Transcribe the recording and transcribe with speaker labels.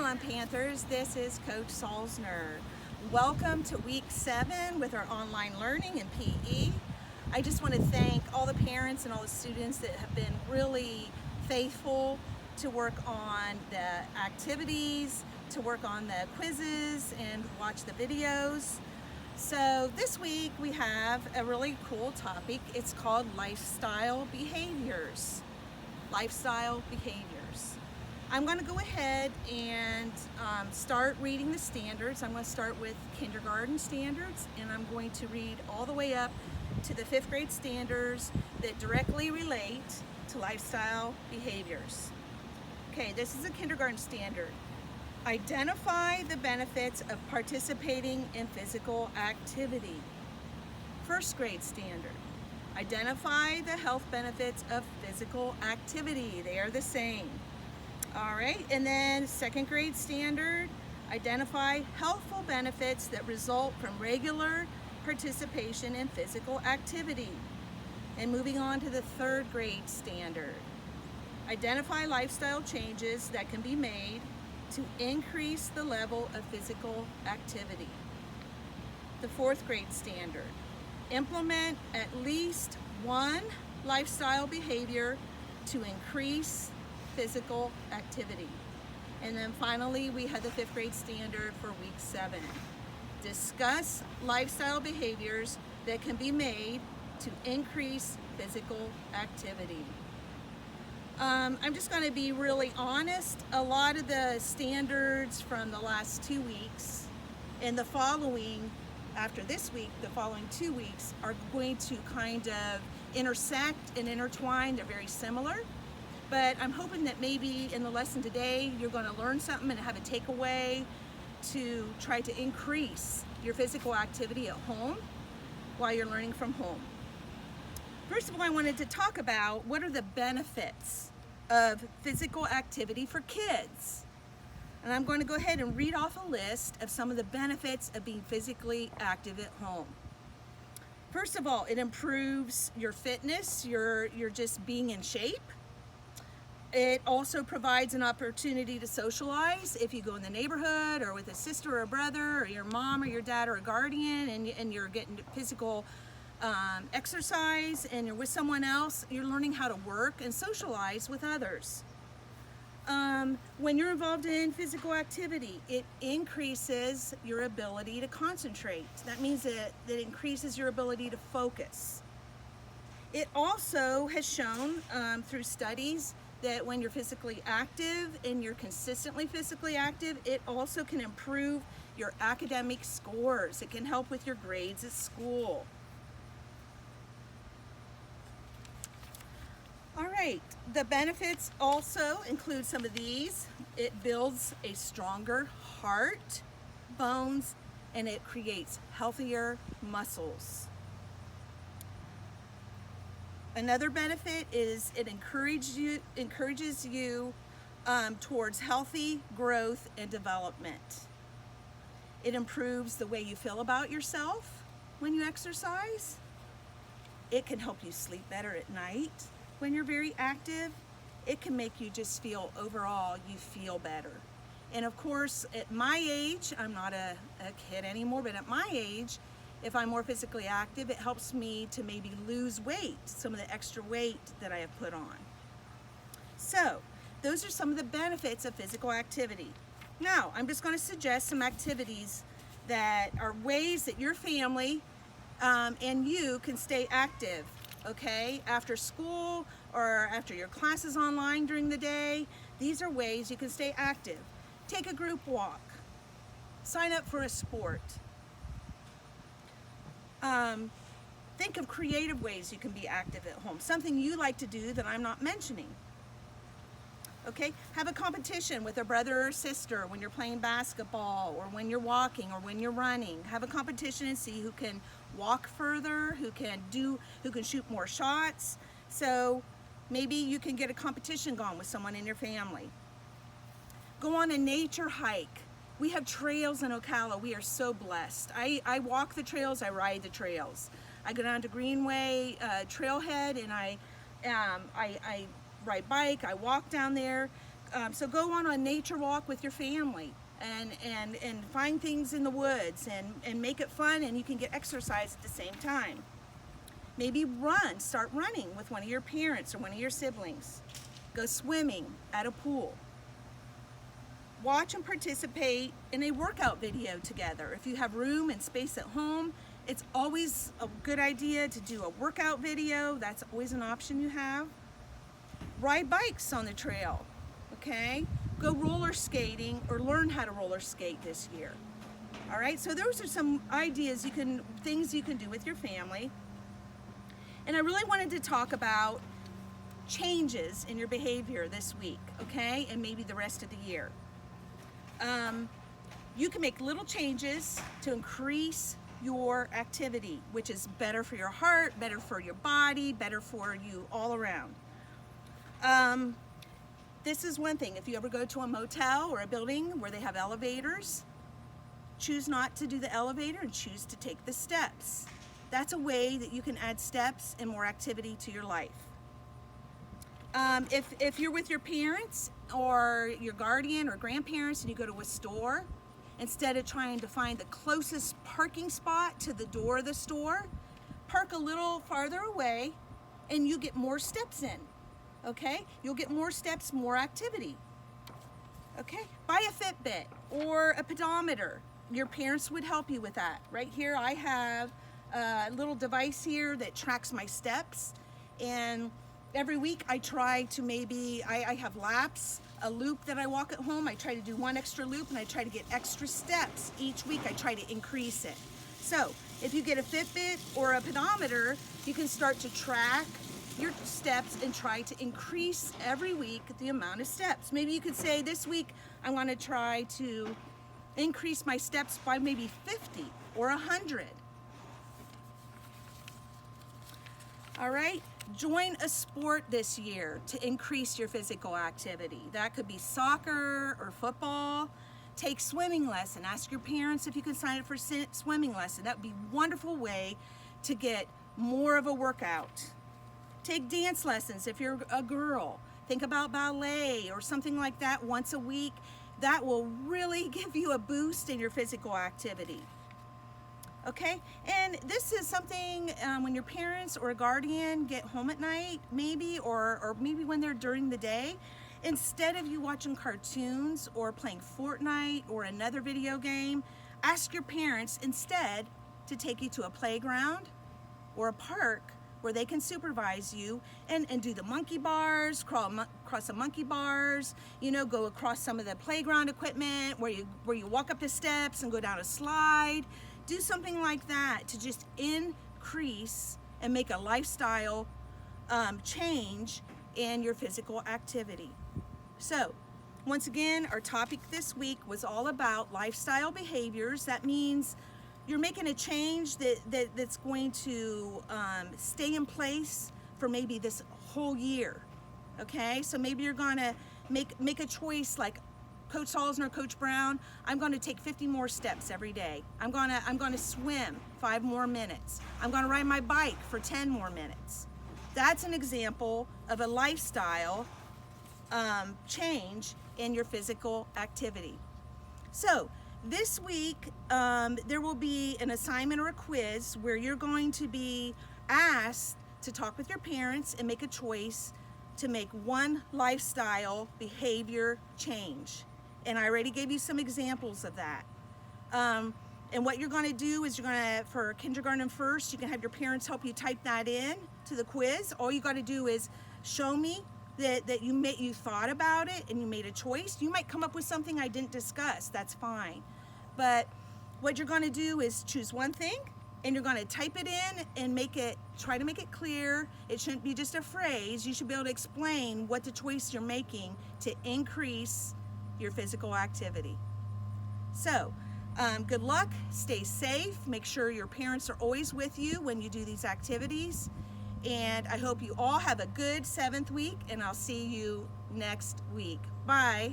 Speaker 1: on, Panthers. This is Coach Sulzener. Welcome to week 7 with our online learning in PE. I just want to thank all the parents and all the students that have been really faithful to work on the activities, to work on the quizzes, and watch the videos. So this week we have a really cool topic. It's called lifestyle behaviors. Lifestyle behaviors. I'm going to go ahead and start reading the standards. I'm going to start with kindergarten standards, and I'm going to read all the way up to the 5th grade standards that directly relate to lifestyle behaviors. Okay, this is a kindergarten standard. Identify the benefits of participating in physical activity. 1st grade standard. Identify the health benefits of physical activity. They are the same. All right, and then 2nd grade standard, identify healthful benefits that result from regular participation in physical activity. And moving on to the 3rd grade standard, identify lifestyle changes that can be made to increase the level of physical activity. The 4th grade standard, implement at least one lifestyle behavior to increase physical activity. And then finally, we had the 5th grade standard for week 7. Discuss lifestyle behaviors that can be made to increase physical activity. I'm just going to be really honest. A lot of the standards from the last 2 weeks and the following, after this week, the following 2 weeks are going to kind of intersect and intertwine. They're very similar. But I'm hoping that maybe in the lesson today, you're going to learn something and have a takeaway to try to increase your physical activity at home while you're learning from home. First of all, I wanted to talk about what are the benefits of physical activity for kids. And I'm going to go ahead and read off a list of some of the benefits of being physically active at home. First of all, it improves your fitness, you're just being in shape. It also provides an opportunity to socialize if you go in the neighborhood or with a sister or a brother or your mom or your dad or a guardian and you're getting physical exercise and you're with someone else. You're learning how to work and socialize with others. When you're involved in physical activity, it increases your ability to concentrate. That means that it increases your ability to focus. It also has shown through studies that when you're physically active and you're consistently physically active, it also can improve your academic scores. It can help with your grades at school. All right, the benefits also include some of these. It builds a stronger heart, bones, and it creates healthier muscles. Another benefit is it encourages you towards healthy growth and development. It improves the way you feel about yourself when you exercise. It can help you sleep better at night when you're very active. It can make you just feel overall, you feel better. And of course, at my age, I'm not a kid anymore, but at my age, if I'm more physically active, it helps me to maybe lose weight, some of the extra weight that I have put on. So, those are some of the benefits of physical activity. Now, I'm just going to suggest some activities that are ways that your family and you can stay active, okay? After school or after your classes online during the day, these are ways you can stay active. Take a group walk. Sign up for a sport. Think of creative ways you can be active at home. Something you like to do that I'm not mentioning. Okay, have a competition with a brother or sister when you're playing basketball or when you're walking or when you're running. Have a competition and see who can walk further, who can shoot more shots. So maybe you can get a competition going with someone in your family. Go on a nature hike. We have trails in Ocala. We are so blessed. I walk the trails, I ride the trails. I go down to Greenway Trailhead and I ride bike, I walk down there. So go on a nature walk with your family and find things in the woods and make it fun, and you can get exercise at the same time. Maybe start running with one of your parents or one of your siblings. Go swimming at a pool. Watch and participate in a workout video together. If you have room and space at home, it's always a good idea to do a workout video. That's always an option you have. Ride bikes on the trail, okay? Go roller skating or learn how to roller skate this year. All right, so those are some ideas things you can do with your family. And I really wanted to talk about changes in your behavior this week, okay? And maybe the rest of the year. You can make little changes to increase your activity, which is better for your heart, better for your body, better for you all around. This is one thing. If you ever go to a motel or a building where they have elevators, choose not to do the elevator and choose to take the steps. That's a way that you can add steps and more activity to your life. If you're with your parents or your guardian or grandparents and you go to a store, instead of trying to find the closest parking spot to the door of the store, park a little farther away and you get more steps in, okay? You'll get more steps, more activity, okay? Buy a Fitbit or a pedometer. Your parents would help you with that. Right here I have a little device here that tracks my steps, and every week I try to I have laps, a loop that I walk at home. I try to do one extra loop and I try to get extra steps. Each week I try to increase it. So if you get a Fitbit or a pedometer, you can start to track your steps and try to increase every week the amount of steps. Maybe you could say, this week I want to try to increase my steps by maybe 50 or 100. All right, join a sport this year to increase your physical activity. That could be soccer or football. Take swimming lesson. Ask your parents if you can sign up for swimming lesson. That would be a wonderful way to get more of a workout. Take dance lessons if you're a girl. Think about ballet or something like that once a week. That will really give you a boost in your physical activity. Okay, and this is something when your parents or a guardian get home at night, maybe, or maybe when they're during the day, instead of you watching cartoons or playing Fortnite or another video game, ask your parents instead to take you to a playground or a park where they can supervise you and do the monkey bars, crawl across the monkey bars, you know, go across some of the playground equipment where you walk up the steps and go down a slide. Do something like that to just increase and make a lifestyle change in your physical activity. So, once again, our topic this week was all about lifestyle behaviors. That means you're making a change that's going to stay in place for maybe this whole year. Okay, so maybe you're gonna make a choice like Coach Sulzener, Coach Brown, I'm going to take 50 more steps every day. I'm going to swim 5 more minutes. I'm going to ride my bike for 10 more minutes. That's an example of a lifestyle change in your physical activity. So this week there will be an assignment or a quiz where you're going to be asked to talk with your parents and make a choice to make one lifestyle behavior change. And I already gave you some examples of that. And what you're going to do is for kindergarten first, you can have your parents help you type that in to the quiz. All you got to do is show me that you thought about it and you made a choice. You might come up with something I didn't discuss. That's fine. But what you're going to do is choose one thing and you're going to type it in and try to make it clear. It shouldn't be just a phrase. You should be able to explain what the choice you're making to increase your physical activity. So, good luck, stay safe, make sure your parents are always with you when you do these activities, and I hope you all have a good 7th week, and I'll see you next week. Bye.